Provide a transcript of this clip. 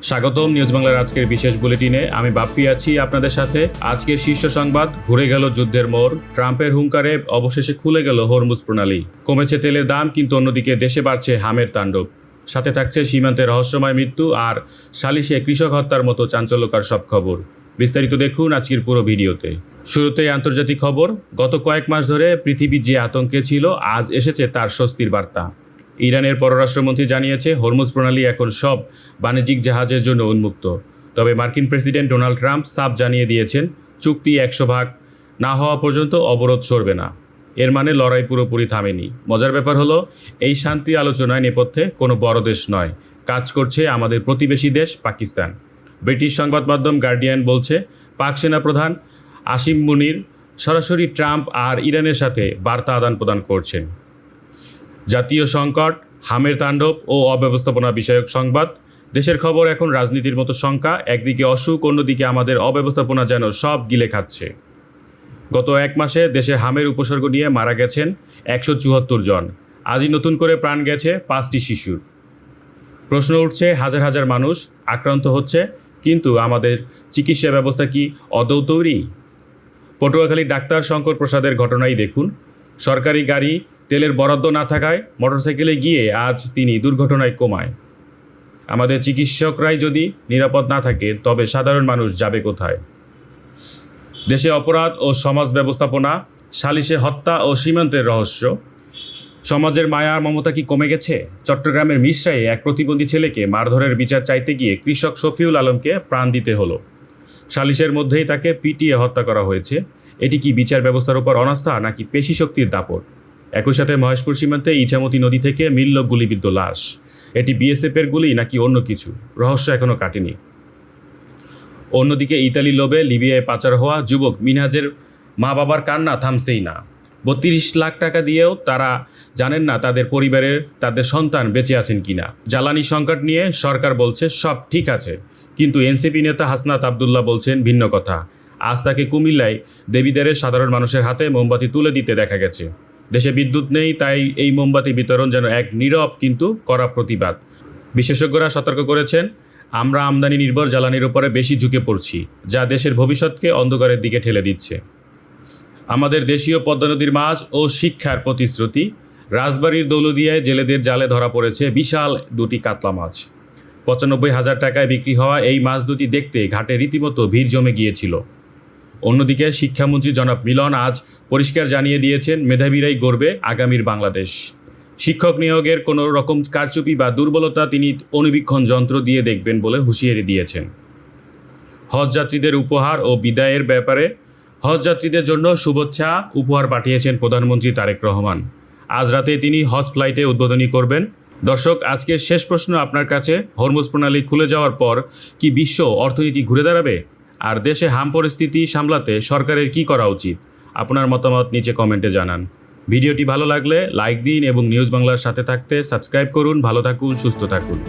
স্বাগতম নিউজ বাংলার আজকের বিশেষ বুলেটিনে। আমি বাপ্পি আছি আপনাদের সাথে। আজকের শীর্ষ সংবাদ, ঘুরে গেল যুদ্ধের মোড়, ট্রাম্পের হুঙ্কারে অবশেষে খুলে গেল হরমুজ প্রণালী, কমেছে তেলের দাম কিন্তু অন্যদিকে দেশে বাড়ছে হামের তাণ্ডব, সাথে থাকছে সীমান্তে রহস্যময় মৃত্যু আর সালিশে কৃষক হত্যার মতো চাঞ্চল্যকর সব খবর। বিস্তারিত দেখুন আজকের পুরো ভিডিওতে। শুরুতেই আন্তর্জাতিক খবর। গত কয়েক মাস ধরে পৃথিবী যে আতঙ্কে ছিল, আজ এসেছে তার স্বস্তির বার্তা। ইরানের পররাষ্ট্রমন্ত্রী জানিয়েছে হরমুজ প্রণালী এখন সব বাণিজ্যিক জাহাজের জন্য উন্মুক্ত। তবে মার্কিন প্রেসিডেন্ট ডোনাল্ড ট্রাম্প সাফ জানিয়ে দিয়েছেন, চুক্তি 100% না হওয়া পর্যন্ত অবরোধ সরবে না। এর মানে লড়াই পুরোপুরি থামেনি। মজার ব্যাপার হলো, এই শান্তি আলোচনায় নেপথ্যে কোনো বড় দেশ নয়, কাজ করছে আমাদের প্রতিবেশী দেশ পাকিস্তান। ব্রিটিশ সংবাদ মাধ্যম গার্ডিয়ান বলছে, পাক সেনাপ্রধান আসিম মুনির সরাসরি ট্রাম্প আর ইরানের সাথে বার্তা আদান প্রদান করছেন। জাতীয় সংকট, হামের তাণ্ডব ও অব্যবস্থাপনা বিষয়ক সংবাদ। দেশের খবর এখন রাজনীতির মতো শঙ্কা, একদিকে অসুখ, অন্যদিকে আমাদের অব্যবস্থাপনা যেন সব গিলে খাচ্ছে। গত এক মাসে দেশে হামের উপসর্গ নিয়ে মারা গেছেন 174 জন। আজই নতুন করে প্রাণ গেছে 5টি শিশুর। প্রশ্ন উঠছে, হাজার হাজার মানুষ আক্রান্ত হচ্ছে, কিন্তু আমাদের চিকিৎসা ব্যবস্থা কি আদৌ তৈরি? পটুয়াখালীর ডাক্তার শঙ্কর প্রসাদের ঘটনাই দেখুন। সরকারি গাড়ি তেলের বরাদ্দ না থাকায় মোটরসাইকেলে গিয়ে আজ তিনি দুর্ঘটনায় কোমায়। আমাদের চিকিৎসকরাই যদি নিরাপদ না থাকে, তবে সাধারণ মানুষ যাবে কোথায়? দেশে অপরাধ ও সমাজ ব্যবস্থাপনা, সালিশে হত্যা ও সীমান্তের রহস্য। সমাজের মায়া মমতা কি কমে গেছে? চট্টগ্রামের মিরসায় এক প্রতিবন্ধী ছেলেকে মারধরের বিচার চাইতে গিয়ে কৃষক শফিউল আলমকে প্রাণ দিতে হলো। সালিশের মধ্যেই তাকে পিটিয়ে হত্যা করা হয়েছে। এটি কি বিচার ব্যবস্থার উপর অনাস্থা, নাকি পেশি শক্তির দাপট? একই সাথে মহেশপুর সীমান্তে ইছামতি নদী থেকে মিলল গুলিবিদ্ধ লাশ। এটি বিএসএফের গুলি নাকি অন্য কিছু? রহস্য এখনও কাটেনি। অন্যদিকে ইতালি লোভে লিবিয়ায় পাচার হওয়া যুবক মিনহাজের মা বাবার কান্না থামছেই না। 32 লাখ টাকা দিয়েও তারা জানেন না তাদের পরিবারের তাদের সন্তান বেঁচে আছেন কিনা। জ্বালানি সংকট নিয়ে সরকার বলছে সব ঠিক আছে, কিন্তু এনসিপি নেতা হাসনাত আবদুল্লাহ বলছেন ভিন্ন কথা। আজ তাকে কুমিল্লায় দেবীদারের সাধারণ মানুষের হাতে মোমবাতি তুলে দিতে দেখা গেছে। দেশে বিদ্যুৎ নেই, তাই এই মোমবাতি বিতরণ যেন এক নীরব কিন্তু কড়া প্রতিবাদ। বিশেষজ্ঞরা সতর্ক করেছেন, আমরা আমদানি নির্ভর জ্বালানির উপরে বেশি ঝুঁকে পড়ছি, যা দেশের ভবিষ্যৎকে অন্ধকারের দিকে ঠেলে দিচ্ছে। আমাদের দেশীয় পদ্মা নদীর মাছ ও শিক্ষার প্রতিশ্রুতি। রাজবাড়ির দৌলদিয়ায় জেলেদের জালে ধরা পড়েছে বিশাল দুটি কাতলা মাছ। 95,000 টাকায় বিক্রি হওয়া এই মাছ দুটি দেখতে ঘাটে রীতিমতো ভিড় জমে গিয়েছিল। অন্যদিকে শিক্ষামন্ত্রী জনাব মিলন আজ পরিষ্কার জানিয়ে দিয়েছেন, মেধাবীরাই গড়বে আগামীর বাংলাদেশ। শিক্ষক নিয়োগের কোনো রকম কারচুপি বা দুর্বলতা তিনি অনুবীক্ষণ যন্ত্র দিয়ে দেখবেন বলে হুঁশিয়ারি দিয়েছেন। হজযাত্রীদের উপহার ও বিদায়ের ব্যাপারে হজযাত্রীদের জন্য শুভেচ্ছা উপহার পাঠিয়েছেন প্রধানমন্ত্রী তারেক রহমান। আজ রাতে তিনি হজ ফ্লাইটে উদ্বোধনী করবেন। দর্শক, আজকের শেষ প্রশ্ন আপনার কাছে, হরমুজ প্রণালী খুলে যাওয়ার পর কি বিশ্ব অর্থনীতি ঘুরে দাঁড়াবে? আর দেশে হাম পরিস্থিতি সামলাতে সরকারের কি করা উচিত? আপনার মতামত নিচে কমেন্টে জানান। ভিডিওটি ভালো লাগলে লাইক দিন এবং নিউজ বাংলার সাথে থাকতে সাবস্ক্রাইব করুন। ভালো থাকুন, সুস্থ থাকুন।